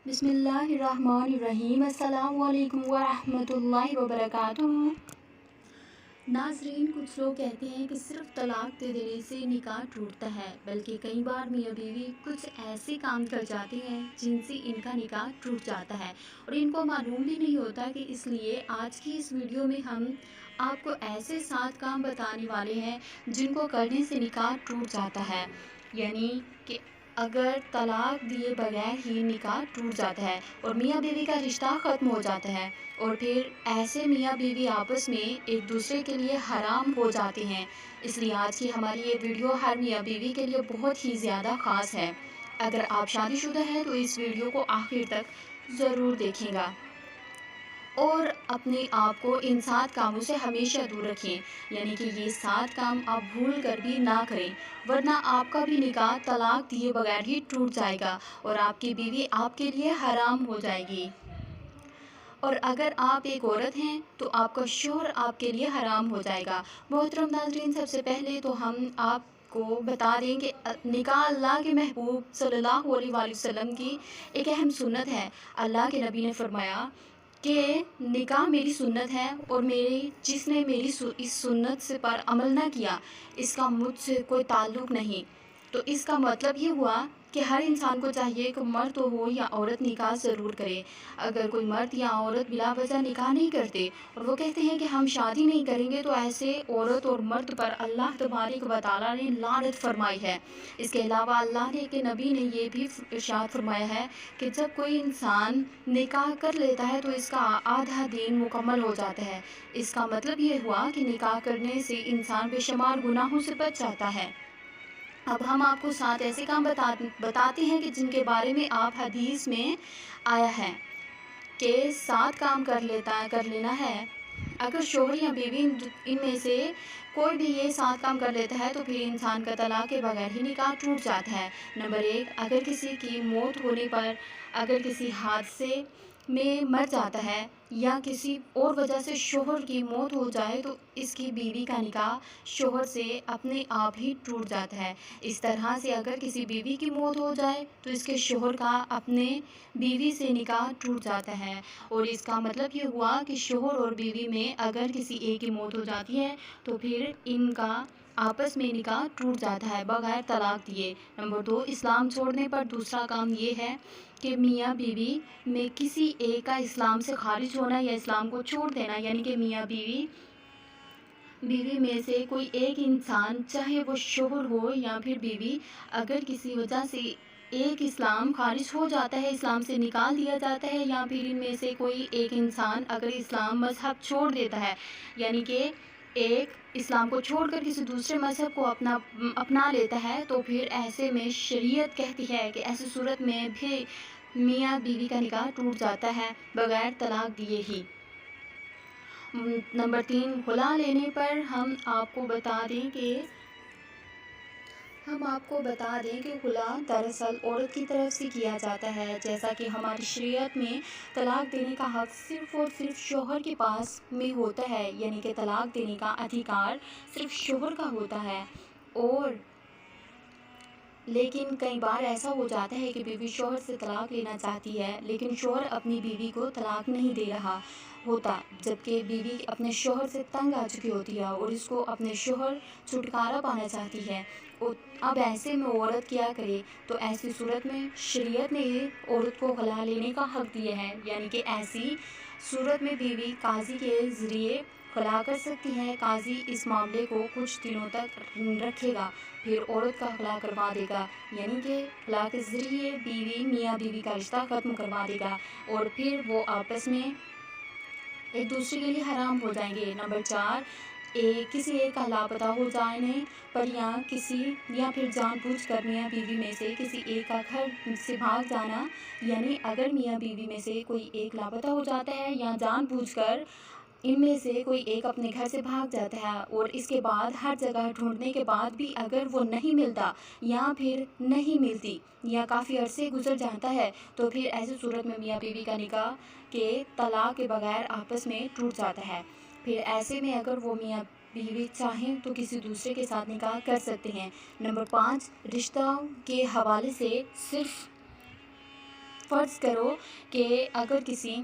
बिस्मिल्लाहिर्रहमानिर्रहीम। अस्सलाम वालेकुम वरहमतुल्लाहि वबरकातुहू। नाज़रीन, कुछ लोग कहते हैं कि सिर्फ तलाक दे देने से निकाह टूटता है, बल्कि कई बार मियाँ बीवी कुछ ऐसे काम कर जाते हैं जिनसे इनका निकाह टूट जाता है और इनको मालूम भी नहीं होता। कि इसलिए आज की इस वीडियो में हम आपको ऐसे 7 काम बताने वाले हैं जिनको करने से निकाह टूट जाता है। यानी कि अगर तलाक दिए बगैर ही निकाह टूट जाता है और मियाँ बीवी का रिश्ता ख़त्म हो जाता है और फिर ऐसे मियाँ बीवी आपस में एक दूसरे के लिए हराम हो जाते हैं। इसलिए आज की हमारी ये वीडियो हर मियाँ बीवी के लिए बहुत ही ज़्यादा ख़ास है। अगर आप शादीशुदा हैं तो इस वीडियो को आखिर तक ज़रूर देखिएगा और अपने आप को इन 7 कामों से हमेशा दूर रखें। यानी कि ये 7 काम आप भूल कर भी ना करें, वरना आपका भी निकाह तलाक दिए बगैर ही टूट जाएगा और आपकी बीवी आपके लिए हराम हो जाएगी। और अगर आप एक औरत हैं तो आपका शौहर आपके लिए हराम हो जाएगा। मोहतरम नाज़रीन, सबसे पहले तो हम आपको बता दें कि निकाह अल्लाह के महबूब सल्लल्लाहु अलैहि वसल्लम की एक अहम सुन्नत है। अल्लाह के नबी ने फरमाया कि निकाह मेरी सुन्नत है और जिसने मेरी इस सुन्नत से पर अमल ना किया, इसका मुझसे कोई ताल्लुक़ नहीं। तो इसका मतलब ये हुआ कि हर इंसान को चाहिए कि मर्द हो या औरत निकाह ज़रूर करे। अगर कोई मर्द या औरत बिला वजह निकाह नहीं करते और वो कहते हैं कि हम शादी नहीं करेंगे, तो ऐसे औरत और मर्द पर अल्लाह तबारक व तआला ने लानत फरमाई है। इसके अलावा अल्लाह ने के नबी ने ये भी इरशाद फरमाया है कि जब कोई इंसान निकाह कर लेता है तो इसका आधा दीन मुकम्मल हो जाता है। इसका मतलब ये हुआ कि निकाह करने से इंसान बेशुमार गुनाहों से बच जाता है। अब हम आपको 7 ऐसे काम बताते हैं कि जिनके बारे में आप हदीस में आया है कि 7 काम कर लेना है। अगर शौहर या बीवी इनमें से कोई भी ये 7 काम कर लेता है तो फिर इंसान का तलाक के बगैर ही निकाह टूट जाता है। नंबर 1, अगर किसी की मौत होने पर, अगर किसी हादसे में मर जाता है या किसी और वजह से शौहर की मौत हो जाए तो इसकी बीवी का निकाह शौहर से अपने आप ही टूट जाता है। इस तरह से अगर किसी बीवी की मौत हो जाए तो इसके शौहर का अपने बीवी से निकाह टूट जाता है। और इसका मतलब ये हुआ कि शौहर और बीवी में अगर किसी एक की मौत हो जाती है तो फिर इनका आपस में निकाह टूट जाता है बगैर तलाक दिए। नंबर 2, इस्लाम छोड़ने पर दूसरा काम ये है कि मियाँ बीवी में किसी एक का इस्लाम से खारिज होना या इस्लाम को छोड़ देना। यानी कि मियाँ बीवी में से कोई एक इंसान, चाहे वो शौहर हो या फिर बीवी, अगर किसी वजह से एक इस्लाम खारिज हो जाता है, इस्लाम से निकाल दिया जाता है, या फिर इनमें से कोई एक इंसान अगर इस्लाम मज़हब छोड़ देता है, यानी कि एक इस्लाम को छोड़कर किसी दूसरे मज़हब को अपना लेता है, तो फिर ऐसे में शरीयत कहती है कि ऐसी सूरत में भी मियाँ बीवी का निकाह टूट जाता है बगैर तलाक दिए ही। नंबर 3, खुला लेने पर हम आपको बता दें कि खुला दरअसल औरत की तरफ से किया जाता है। जैसा कि हमारी शरीयत में तलाक देने का हक़ सिर्फ़ और सिर्फ शौहर के पास में होता है। यानी कि तलाक देने का अधिकार सिर्फ शौहर का होता है। और लेकिन कई बार ऐसा हो जाता है कि बीवी शौहर से तलाक लेना चाहती है, लेकिन शौहर अपनी बीवी को तलाक नहीं दे रहा होता, जबकि बीवी अपने शौहर से तंग आ चुकी होती है और इसको अपने शौहर छुटकारा पाना चाहती है। अब ऐसे में औरत क्या करे? तो ऐसी सूरत में शरीयत ने औरत को खला लेने का हक़ दिया है। यानी कि ऐसी सूरत में बीवी काजी के ज़रिए खला कर सकती है। काजी इस मामले को कुछ दिनों तक रखेगा, फिर औरत का खला करवा देगा। यानी कि खला के ज़रिए बीवी मियाँ बीवी का रिश्ता ख़त्म करवा देगा और फिर वो आपस में एक दूसरे के लिए हराम हो जाएंगे। नंबर 4, किसी एक का लापता हो जाने पर या फिर जानबूझकर मियाँ बीवी में से किसी एक का घर से भाग जाना। यानी अगर मियाँ बीवी में से कोई एक लापता हो जाता है या जानबूझकर इनमें से कोई एक अपने घर से भाग जाता है और इसके बाद हर जगह ढूंढने के बाद भी अगर वो नहीं मिलता या फिर नहीं मिलती या काफ़ी अरसे गुजर जाता है, तो फिर ऐसी सूरत में मियाँ बीवी का निकाह के तलाक के बगैर आपस में टूट जाता है। फिर ऐसे में अगर वो मियाँ बीवी चाहें तो किसी दूसरे के साथ निकाह कर सकते हैं। नंबर 5, रिश्ता के हवाले से सिर्फ فرض کرو کہ اگر کسی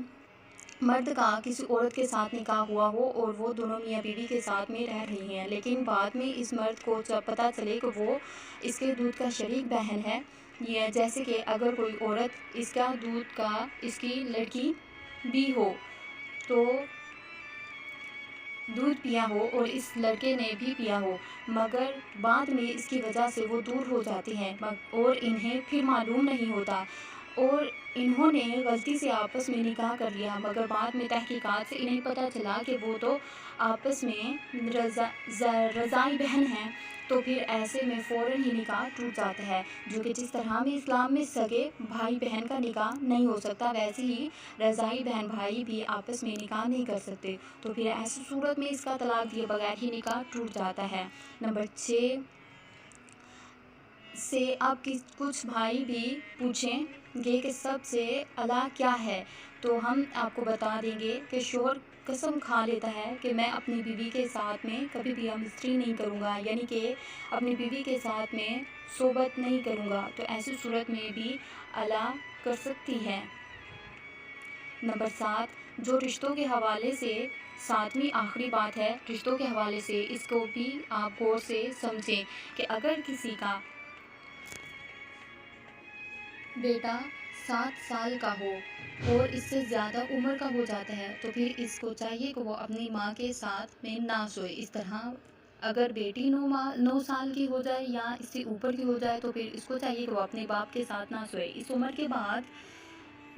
مرد کا کسی عورت کے ساتھ نکاح ہوا ہو اور وہ دونوں میاں بیوی کے ساتھ میں رہ رہی ہیں، لیکن بعد میں اس مرد کو جب پتہ چلے کہ وہ اس کے دودھ کا شریک بہن ہے، یا جیسے کہ اگر کوئی عورت اس کا دودھ کا اس کی لڑکی بھی ہو تو دودھ پیا ہو اور اس لڑکے نے بھی پیا ہو، مگر بعد میں اس کی وجہ سے وہ دور ہو جاتے ہیں اور انہیں پھر معلوم نہیں ہوتا اور انہوں نے غلطی سے آپس میں نکاح کر لیا، مگر بعد میں تحقیقات سے انہیں پتہ چلا کہ وہ تو آپس میں رضاعی بہن ہیں، تو پھر ایسے میں فوراً ہی نکاح ٹوٹ جاتا ہے، جو کہ جس طرح میں اسلام میں سگے بھائی بہن کا نکاح نہیں ہو سکتا، ویسے ہی رضاعی بہن بھائی بھی آپس میں نکاح نہیں کر سکتے، تو پھر ایسی صورت میں اس کا طلاق دیے بغیر ہی نکاح ٹوٹ جاتا ہے۔ نمبر 6 سے آپ کی کچھ بھائی بھی پوچھیں گے کہ سب سے اعلیٰ کیا ہے، تو ہم آپ کو بتا دیں گے کہ شوہر قسم کھا لیتا ہے کہ میں اپنی بیوی کے ساتھ میں کبھی بھی ہم استری نہیں کروں گا، یعنی کہ اپنی بیوی کے ساتھ میں صحبت نہیں کروں گا، تو ایسی صورت میں بھی اعلیٰ کر سکتی ہے۔ نمبر 7 جو رشتوں کے حوالے سے 7ویں آخری بات ہے، رشتوں کے حوالے سے اس کو بھی آپ غور سے سمجھیں کہ اگر کسی کا بیٹا 7 سال کا ہو اور اس سے زیادہ عمر کا ہو جاتا ہے تو پھر اس کو چاہیے کہ وہ اپنی ماں کے ساتھ میں نہ سوئے۔ اس طرح اگر بیٹی 9 سال کی ہو جائے یا اس سے اوپر کی ہو جائے تو پھر اس کو چاہیے کہ وہ اپنے باپ کے ساتھ نہ سوئے۔ اس عمر کے بعد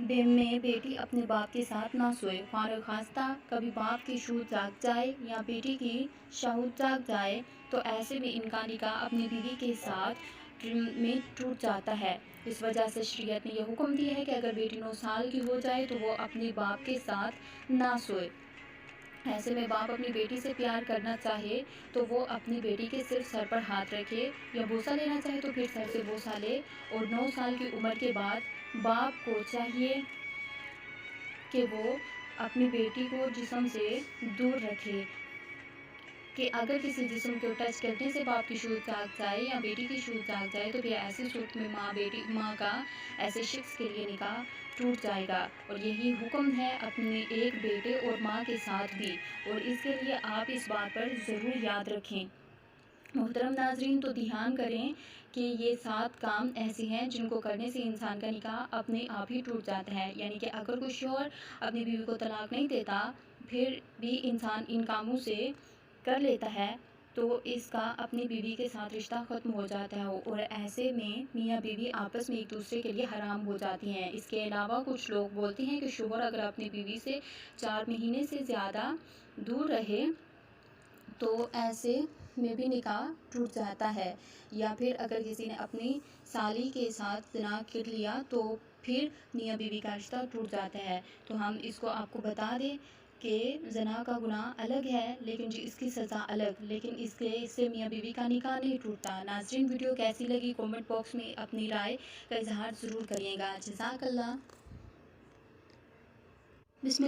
میں بیٹی اپنے باپ کے ساتھ نہ سوئے، فارغ خواستہ کبھی باپ کی شہود جاگ جائے یا بیٹی کی شہود جاگ جائے تو ایسے میں ان کا نکاح اپنی بیوی کے ساتھ میں ٹوٹ جاتا ہے۔ اس وجہ سے شریعت نے یہ حکم دیا ہے کہ اگر بیٹی 9 سال کی ہو جائے تو وہ اپنے باپ کے ساتھ نہ سوئے۔ ایسے میں باپ اپنی بیٹی سے پیار کرنا چاہے تو وہ اپنی بیٹی کے صرف سر پر ہاتھ رکھے، یا بوسہ لینا چاہے تو پھر سر سے بوسہ لے، اور 9 سال کی عمر کے بعد باپ کو چاہیے کہ وہ اپنی بیٹی کو جسم سے دور رکھے، کہ اگر کسی جسم کو ٹچ کرنے سے باپ کی شہود جاگ جائے یا بیٹی کی شہود جاگ جائے تو پھر ایسی صورت میں ماں کا ایسے شخص کے لیے نکاح ٹوٹ جائے گا، اور یہی حکم ہے اپنے ایک بیٹے اور ماں کے ساتھ بھی، اور اس کے لیے آپ اس بات پر ضرور یاد رکھیں۔ محترم ناظرین، تو دھیان کریں کہ یہ 7 کام ایسے ہیں جن کو کرنے سے انسان کا نکاح اپنے آپ ہی ٹوٹ جاتا ہے، یعنی کہ اگر کوئی شوہر اپنی بیوی کو طلاق نہیں دیتا پھر بھی انسان ان کاموں سے کر لیتا ہے تو اس کا اپنی بیوی کے ساتھ رشتہ ختم ہو جاتا ہے، اور ایسے میں میاں بیوی آپس میں ایک دوسرے کے لیے حرام ہو جاتی ہیں۔ اس کے علاوہ کچھ لوگ بولتے ہیں کہ شوہر اگر اپنی بیوی سے 4 مہینے سے زیادہ دور رہے تو ایسے میں بھی نکاح ٹوٹ جاتا ہے، یا پھر اگر کسی نے اپنی سالی کے ساتھ زنا کر لیا تو پھر میاں بیوی کا رشتہ ٹوٹ جاتا ہے۔ تو ہم اس کو آپ کو بتا دیں کہ زنا کا گناہ الگ ہے لیکن اس کی سزا الگ، لیکن اس سے میاں بیوی کا نکاح نہیں ٹوٹتا۔ ناظرین، ویڈیو کیسی لگی کومنٹ باکس میں اپنی رائے کا اظہار ضرور کریے گا۔ جزاک اللہ۔ بسم